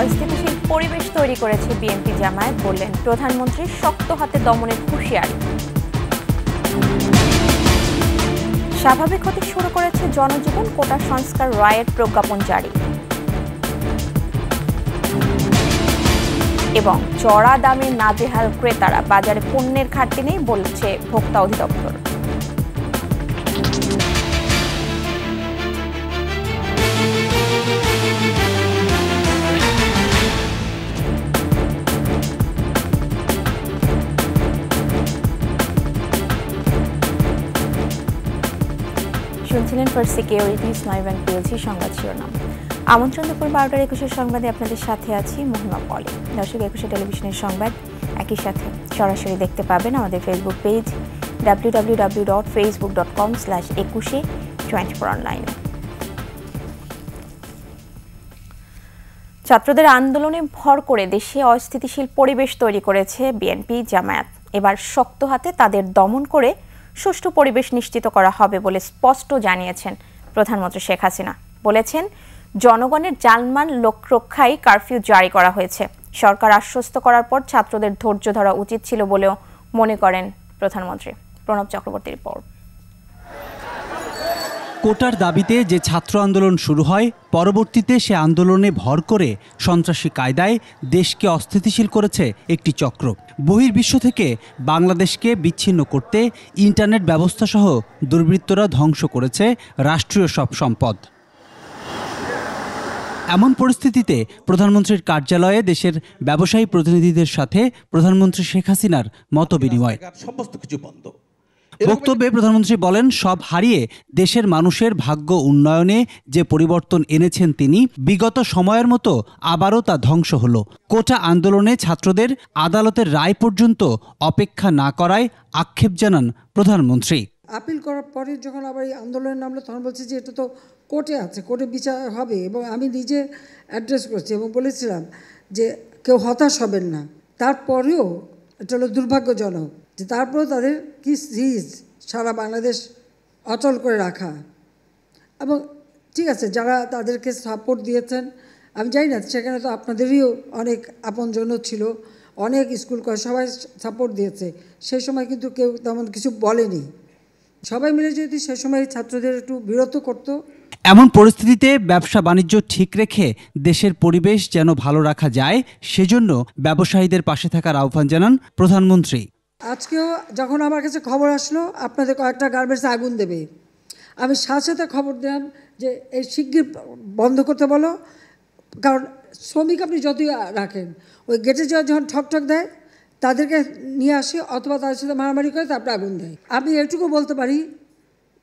অস্থিতিশীল পরিবেশ তৈরি করেছে বিএনপি জামায়াত, বললেন প্রধানমন্ত্রী শক্ত হাতে দমনের হুঁশিয়ারি। স্বাভাবিক হতে শুরু করেছে জনজীবন, কোটা সংস্কার রায়ের প্রজ্ঞাপন জারি। এবং চড়া দামে নাজেহাল ক্রেতারা, বাজারে পণ্যের ঘাটতি নেই বলছে ভোক্তা অধিদপ্তর। শুনছিলেন ফর সিকিউরিটিজ নয় ব্যাংক পিএলসি সংবাদ শিরোনাম। আমন্ত্রণ দুপুর 12টার 21 সংবাদে আপনাদের সাথে আছি মহিমা পলি। দর্শক, 21 টেলিভিশনের সংবাদ একই সাথে সরাসরি দেখতে পাবেন আমাদের ফেসবুক পেজ www.facebook.com/2124online। ছাত্রদের আন্দোলনে ভর করে দেশে অস্থিতিশীল পরিবেশ তৈরি করেছে বিএনপি জামায়াত। এবার শক্ত হাতে তাদের দমন করে সুষ্ঠু পরিবেশ নিশ্চিত করা হবে বলে স্পষ্ট জানিয়েছেন প্রধানমন্ত্রী শেখ হাসিনা। বলেছেন, জনগণের জানমাল রক্ষায় কারফিউ জারি করা হয়েছে। সরকার আশ্বস্ত করার পর ছাত্রদের ধৈর্য ধরা উচিত ছিল বলেও মনে করেন প্রধানমন্ত্রী। প্রণব চক্রবর্তীর রিপোর্ট। কোটার দাবিতে যে ছাত্র আন্দোলন শুরু হয়, পরবর্তীতে সে আন্দোলনে ভর করে সন্ত্রাসী কায়দায় দেশকে অস্থিতিশীল করেছে একটি চক্র। বহির্বিশ্ব থেকে বাংলাদেশকে বিচ্ছিন্ন করতে ইন্টারনেট ব্যবস্থা সহ দুর্বৃত্তরা ধ্বংস করেছে রাষ্ট্রীয় সব সম্পদ। এমন পরিস্থিতিতে প্রধানমন্ত্রীর কার্যালয়ে দেশের ব্যবসায়ী প্রতিনিধিদের সাথে প্রধানমন্ত্রী শেখ হাসিনার মতবিনিময়। সমস্ত কিছু বন্ধ। বক্তব্যে প্রধানমন্ত্রী বলেন, সব হারিয়ে দেশের মানুষের ভাগ্য উন্নয়নে যে পরিবর্তন এনেছেন তিনি, বিগত সময়ের মতো আবারও তা ধ্বংস হলো। কোটা আন্দোলনে ছাত্রদের আদালতের রায় পর্যন্ত অপেক্ষা না করায় আক্ষেপ জানান প্রধানমন্ত্রী। আপিল করার পরে যখন আবার এই আন্দোলনে নামলো, তখন বলছি যে এটা তো কোর্টে আছে, কোর্টে বিচার হবে। এবং আমি নিজে অ্যাড্রেস করছি এবং বলেছিলাম যে কেউ হতাশ হবেন না। তারপরেও এটা হলো দুর্ভাগ্যজনক যে তারপরেও তাদের কি সিজ সারা বাংলাদেশ অচল করে রাখা। এবং ঠিক আছে, যারা তাদেরকে সাপোর্ট দিয়েছেন, আমি জানি না, সেখানে তো আপনাদেরও অনেক আপনজন ছিল, অনেক স্কুল করে সবাই সাপোর্ট দিয়েছে। সেই সময় কিন্তু কেউ তেমন কিছু বলেনি। সবাই মিলে যদি সে সময় ছাত্রদের একটু বিরত করত। এমন পরিস্থিতিতে ব্যবসা বাণিজ্য ঠিক রেখে দেশের পরিবেশ যেন ভালো রাখা যায়, সেজন্য ব্যবসায়ীদের পাশে থাকার আহ্বান জানান প্রধানমন্ত্রী। আজকেও যখন আমার কাছে খবর আসলো আপনাদের কয়েকটা গার্মেন্টসে আগুন দেবে, আমি সাথে সাথে খবর দিলাম যে এই শিগগির বন্ধ করতে বলো। কারণ শ্রমিক আপনি যতই রাখেন, ওই গেটে যাওয়া যখন ঠকঠক দেয় তাদেরকে নিয়ে আসে, অথবা তাদের সাথে মারামারি করে তারপরে আগুন দেয়। আমি এটুকু বলতে পারি,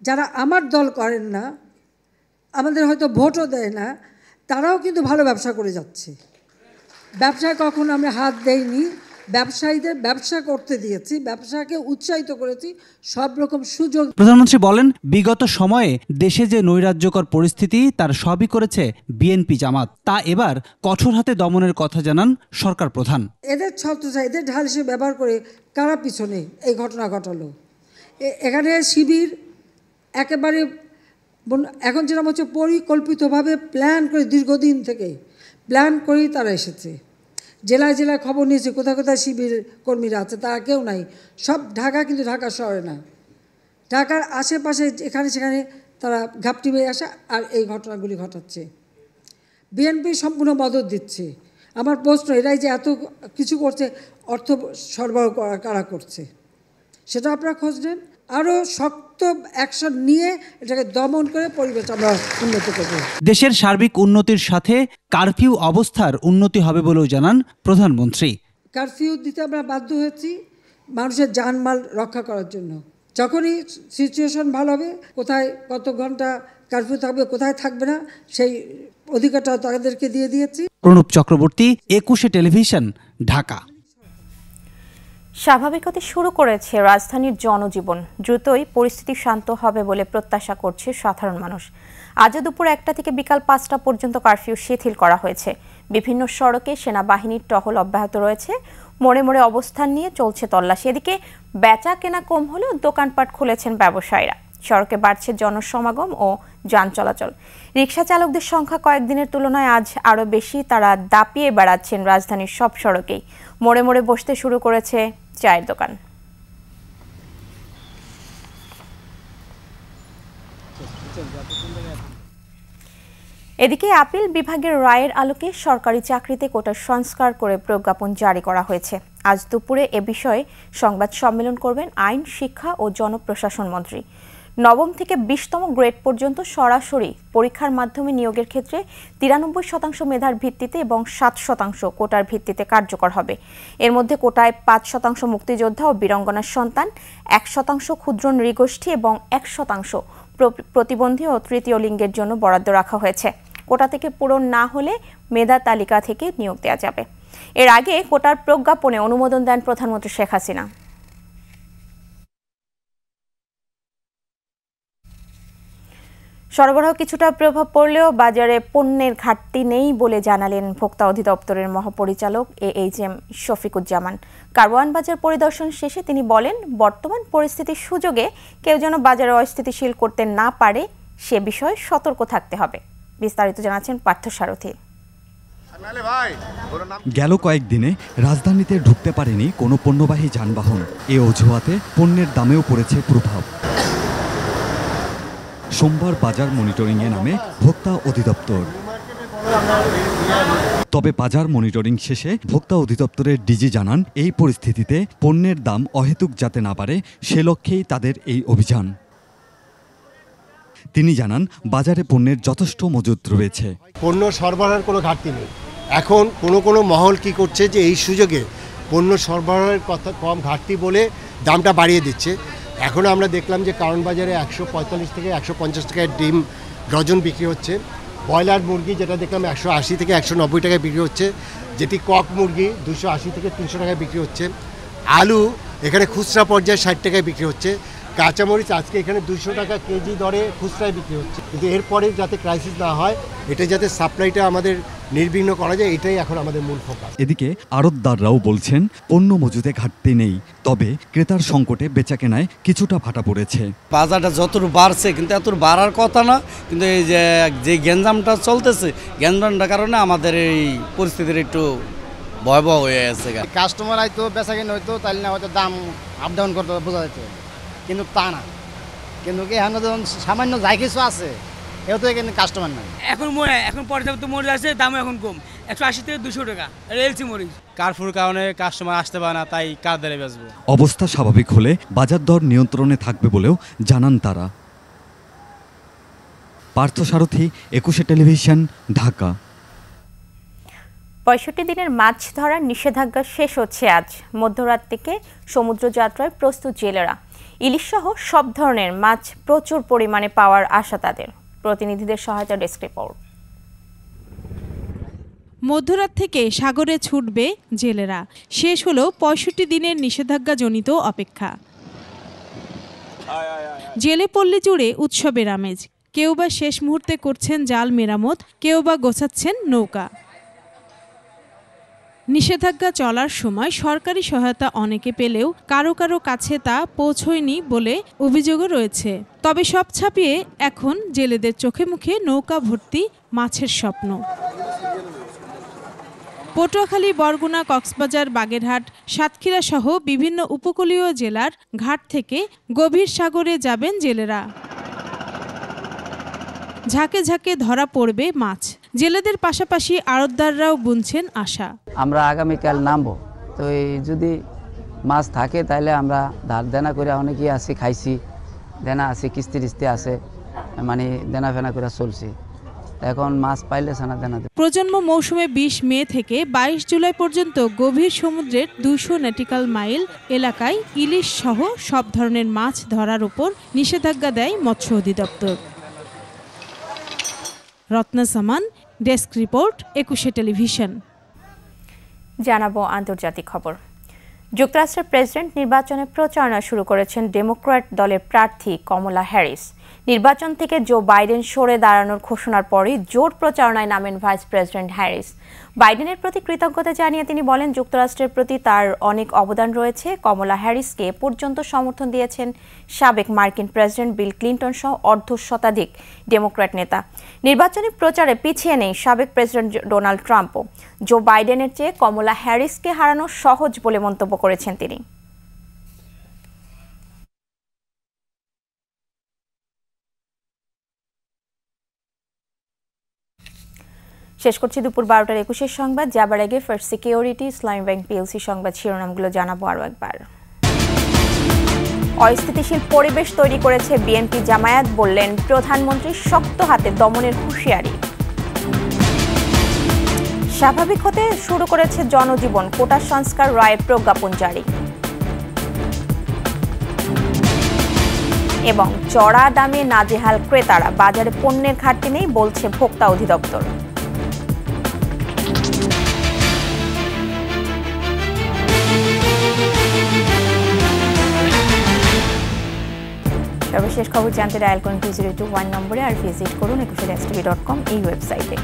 যারা আমার দল করেন না, আমাদের হয়তো ভোটও দেয় না, তারাও কিন্তু ভালো ব্যবসা করে যাচ্ছে। ব্যবসায় কখনো আমরা হাত দেইনি, ব্যবসায়ীদের ব্যবসা করতে দিয়েছি, ব্যবসাকে উৎসাহিত করেছি, সব রকম সুযোগ। প্রধানমন্ত্রী বলেন, বিগত সময়ে দেশে যে নৈরাজ্যকর পরিস্থিতি তার সবই করেছে বিএনপি জামাত, তা এবার কঠোর হাতে দমনের কথা জানান সরকার প্রধান। এদের ছত্রছায়া, এদের ঢাল হিসেবে ব্যবহার করে কারা পিছনে এই ঘটনা ঘটালো। এখানে শিবির একেবারে এখন যেরকম হচ্ছে পরিকল্পিতভাবে প্ল্যান করে, দীর্ঘদিন থেকে প্ল্যান করেই তারা এসেছে। জেলায় জেলায় খবর নিয়েছে কোথায় কোথায় শিবির কর্মীরা আছে, তারা কেউ নাই। সব ঢাকা, কিন্তু ঢাকা শহরে না, ঢাকার আশেপাশে এখানে সেখানে তারা ঘাপটি মেরে আসে আর এই ঘটনাগুলি ঘটাচ্ছে। বিএনপি সম্পূর্ণ মদত দিচ্ছে। আমার প্রশ্ন, এরাই যে এত কিছু করছে, অর্থ সরবরাহ কারা করছে সেটা আপনারা খোঁজ নেন। আরও শক্ত অ্যাকশন নিয়ে এটাকে দমন করে পরিবেশ আমরা উন্নত করব। দেশের সার্বিক উন্নতির সাথে কারফিউ অবস্থার উন্নতি হবে বলেও জানান প্রধানমন্ত্রী। কারফিউ দিতে আমরা বাধ্য হয়েছি মানুষের জানমাল রক্ষা করার জন্য। যখনই সিচুয়েশন ভালো হবে, কোথায় কত ঘন্টা কারফিউ থাকবে, কোথায় থাকবে না, সেই অধিকারটা তাদেরকে দিয়ে দিয়েছি। প্রণব চক্রবর্তী, 21 টেলিভিশন, ঢাকা। স্বাভাবিক হতে শুরু করেছে রাজধানীর জনজীবন। দ্রুতই পরিস্থিতি শান্ত হবে বলে প্রত্যাশা করছে সাধারণ মানুষ। আজও দুপুর 1টা থেকে বিকাল 5টা পর্যন্ত কারফিউ শিথিল করা হয়েছে। বিভিন্ন সড়কে সেনাবাহিনীর টহল অব্যাহত রয়েছে। মোড়ে মোড়ে অবস্থান নিয়ে চলছে তল্লাশি। এদিকে বেচা কেনা কম হলেও দোকানপাট খুলেছেন ব্যবসায়ীরা। সড়কে বাড়ছে জনসমাগম ও যান চলাচল। রিকশা চালকদের সংখ্যা কয়েকদিনের তুলনায় আজ আরও বেশি। তারা দাপিয়ে বেড়াচ্ছেন রাজধানীর সব সড়কেই। মোড়ে মোড়ে বসতে শুরু করেছে চায়ের দোকান। এদিকে আপিল বিভাগের রায়ের আলোকে সরকারি চাকরিতে কোটা সংস্কার করে প্রজ্ঞাপন জারি করা হয়েছে। আজ দুপুরে এ বিষয়ে সংবাদ সম্মেলন করবেন আইন, শিক্ষা ও জনপ্রশাসন মন্ত্রী। নবম থেকে 20তম গ্রেড পর্যন্ত সরাসরি পরীক্ষার মাধ্যমে নিয়োগের ক্ষেত্রে 93% মেধার ভিত্তিতে এবং 7% কোটার ভিত্তিতে কার্যকর হবে। এর মধ্যে কোটায় 5% মুক্তিযোদ্ধা ও বীরাঙ্গনার সন্তান, 1% ক্ষুদ্র নৃগোষ্ঠী এবং 1% প্রতিবন্ধী ও তৃতীয় লিঙ্গের জন্য বরাদ্দ রাখা হয়েছে। কোটা থেকে পূরণ না হলে মেধা তালিকা থেকে নিয়োগ দেওয়া যাবে। এর আগে কোটার প্রজ্ঞাপনে অনুমোদন দেন প্রধানমন্ত্রী শেখ হাসিনা। সরবরাহ কিছুটা প্রভাব পড়লেও বাজারে পণ্যের ঘাটতি নেই বলে জানালেন ভোক্তা অধিদপ্তরের মহাপরিচালক AHM শফিকুজ্জামান। কারওয়ান বাজার পরিদর্শন শেষে তিনি বলেন, বর্তমান পরিস্থিতির সুযোগে কেউ যেন বাজারে অস্থিতিশীল করতে না পারে সে বিষয়ে সতর্ক থাকতে হবে। বিস্তারিত জানাচ্ছেন পার্থসারথী। গেল কয়েকদিনে রাজধানীতে ঢুকতে পারেনি কোনো পণ্যবাহী যানবাহন। এ অজুহাতে পণ্যের দামেও পড়েছে প্রভাব। সোমবার বাজার মনিটরিংয়ে নামে ভোক্তা অধিদপ্তর। তবে বাজার মনিটরিং শেষে ভোক্তা অধিদপ্তরের ডিজি জানান, এই পরিস্থিতিতে পণ্যের দাম অহেতুক যাতে না পারে সে লক্ষ্যেই তাদের এই অভিযান। তিনি জানান, বাজারে পণ্যের যথেষ্ট মজুত রয়েছে। পণ্য সরবরাহের কোনো ঘাটতি নেই। এখন কোনো মহল কি করছে যে এই সুযোগে পণ্য সরবরাহের কথা কম ঘাটতি বলে দামটা বাড়িয়ে দিচ্ছে। এখনও আমরা দেখলাম যে কারওয়ান বাজারে 145 থেকে 150 টাকায় ডিম ডজন বিক্রি হচ্ছে। ব্রয়লার মুরগি যেটা দেখলাম 180 থেকে 190 টাকায় বিক্রি হচ্ছে, যেটি কক মুরগি 280 থেকে 300 টাকায় বিক্রি হচ্ছে। আলু এখানে খুচরা পর্যায়ে 60 টাকায় বিক্রি হচ্ছে। কাঁচামরিচ আজকে এখানে 200 টাকা কেজি দরে খুচরায় বিক্রি হচ্ছে। কিন্তু এরপরে যাতে ক্রাইসিস না হয়, এটা যাতে সাপ্লাইটা আমাদের নির্বিঘ্ন করা যায়, এটাই এখন আমাদের মূল ফোকাস। এদিকে আড়তদাররাও বলছেন, পণ্য মজুতে ঘাটতি নেই, তবে ক্রেতার সংকটে বেচাকেনায় কিছুটা ভাটা পড়েছে। বাজারটা যতটুকু বাড়ছে কিন্তু এত বাড়ার কথা না, কিন্তু এই যে গ্যাঞ্জামটা চলতেছে, গ্যাঞ্জামটার কারণে আমাদের এই পরিস্থিতির একটু ভয়াবহ হয়ে গেছে। কাস্টমার হয়তো বেচাকেনা হইতো, তাহলে না হয়তো দাম আপ ডাউন করতে বোঝা যেত, কিন্তু তা না। কিন্তু এখানে যখন সামান্য যাই কিছু আছে, এও তো এখানে কাস্টমার নাই। এখন পর্যাপ্ত মরিচ আছে, দামও এখন কম, 180 থেকে 200 টাকা এলসি মরিচ। কারফুর কারণে কাস্টমার আসতে পারে না, তাই কার দরে বেচবো। অবস্থা স্বাভাবিক হলে বাজার দর নিয়ন্ত্রণে থাকবে বলেও জানান তারা। পার্থসারথী, 21 টেলিভিশন, ঢাকা। 65 দিনের মাছ ধরার নিষেধাজ্ঞা শেষ হচ্ছে আজ। মধ্যরাত থেকে সমুদ্র যাত্রায় প্রস্তুত জেলেরা। ইলিশ সহ সব ধরনের মাছ প্রচুর পরিমাণে পাওয়ার আশা তাদের। প্রতিনিধিদের সহায়তা ডেস্ক রিপোর্ট। মধ্যরাত থেকে সাগরে ছুটবে জেলেরা। শেষ হলো 65 দিনের নিষেধাজ্ঞাজনিত অপেক্ষা। জেলে পল্লী জুড়ে উৎসবের আমেজ। কেউ বা শেষ মুহূর্তে করছেন জাল মেরামত, কেউ বা গোছাচ্ছেন নৌকা। নিষেধাজ্ঞা চলার সময় সরকারি সহায়তা অনেকে পেলেও কারো কারো কাছে তা পৌঁছয়নি বলে অভিযোগও রয়েছে। তবে সব ছাপিয়ে এখন জেলেদের চোখে মুখে নৌকা ভর্তি মাছের স্বপ্ন। পটুয়াখালী, বরগুনা, কক্সবাজার, বাগেরহাট, সাতক্ষীরা সহ বিভিন্ন উপকূলীয় জেলার ঘাট থেকে গভীর সাগরে যাবেন জেলেরা। ঝাঁকে ঝাঁকে ধরা পড়বে মাছ। জেলেদের পাশাপাশি আড়তদাররাও বুনছেন আশা। আমরা আগামীকাল নামবো, তো এই যদি মাছ থাকে তাহলে আমরা ধার দেনা করে অনেকেই আছি, খাইছি, দেনা আছে, কিস্তি টিস্তি আছে, মানে দেনা ফেনা করে চলছি। এখন মাছ পাইলে সানা দেনা। প্রজন্ম মৌসুমে 20 মে থেকে 22 জুলাই পর্যন্ত গভীর সমুদ্রের 200 নটিক্যাল মাইল এলাকায় ইলিশ সহ সব ধরনের মাছ ধরার উপর নিষেধাজ্ঞা দেয় মৎস্য অধিদপ্তর। রত্না সামান, ডেস্ক রিপোর্ট, 21 টেলিভিশন। জানাবো আন্তর্জাতিক খবর। যুক্তরাষ্ট্রের প্রেসিডেন্ট নির্বাচনে প্রচারণা শুরু করেছেন ডেমোক্র্যাট দলের প্রার্থী কমলা হ্যারিস। নির্বাচন থেকে জো বাইডেন সরে দাঁড়ানোর ঘোষণার পরই জোর প্রচারণায় নামেন ভাইস প্রেসিডেন্ট হ্যারিস। বাইডেনের প্রতি কৃতজ্ঞতা জানিয়ে তিনি বলেন, যুক্তরাষ্ট্রের প্রতি তার অনেক অবদান রয়েছে। কমলা হ্যারিসকে পর্যন্ত সমর্থন দিয়েছেন সাবেক মার্কিন প্রেসিডেন্ট বিল ক্লিন্টন সহ অর্ধশতাধিক ডেমোক্র্যাট নেতা। নির্বাচনী প্রচারে পিছিয়ে নেই সাবেক প্রেসিডেন্ট ডোনাল্ড ট্রাম্পও। জো বাইডেনের চেয়ে কমলা হ্যারিসকে হারানো সহজ বলে মন্তব্য করেছেন তিনি। শেষ করছি দুপুর 12টার 21 সংবাদ। যাবার আগে ফার্স্ট সিকিউরিটি, ইসলামী ব্যাংক পিএলসি সংবাদ শিরোনামগুলো জানাবো আরও একবার। অস্থিতিশীল পরিবেশ তৈরি করেছে বিএনপি জামায়াত, বললেন প্রধানমন্ত্রী, শক্ত হাতে দমনের হুঁশিয়ারি। স্বাভাবিক হতে শুরু করেছে জনজীবন, কোটা সংস্কার রায়ের প্রজ্ঞাপন জারি। এবং চড়া দামে নাজেহাল ক্রেতারা, বাজারে পণ্যের ঘাটতি নেই বলছে ভোক্তা অধিদপ্তর। সর্বশেষ খবর জানতে ডায়াল করুন 2021 নম্বরে, আর ভিজিট করুন 21stv.com এই ওয়েবসাইটে।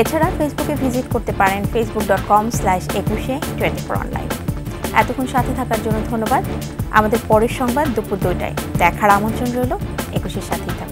এছাড়া ফেসবুকে ভিজিট করতে পারেন facebook.com/2124 অনলাইন। এতক্ষণ সাথে থাকার জন্য ধন্যবাদ। আমাদের পরের সংবাদ দুপুর 2টায় দেখার আমন্ত্রণ রইল। 21-এর সাথেই থাকুন।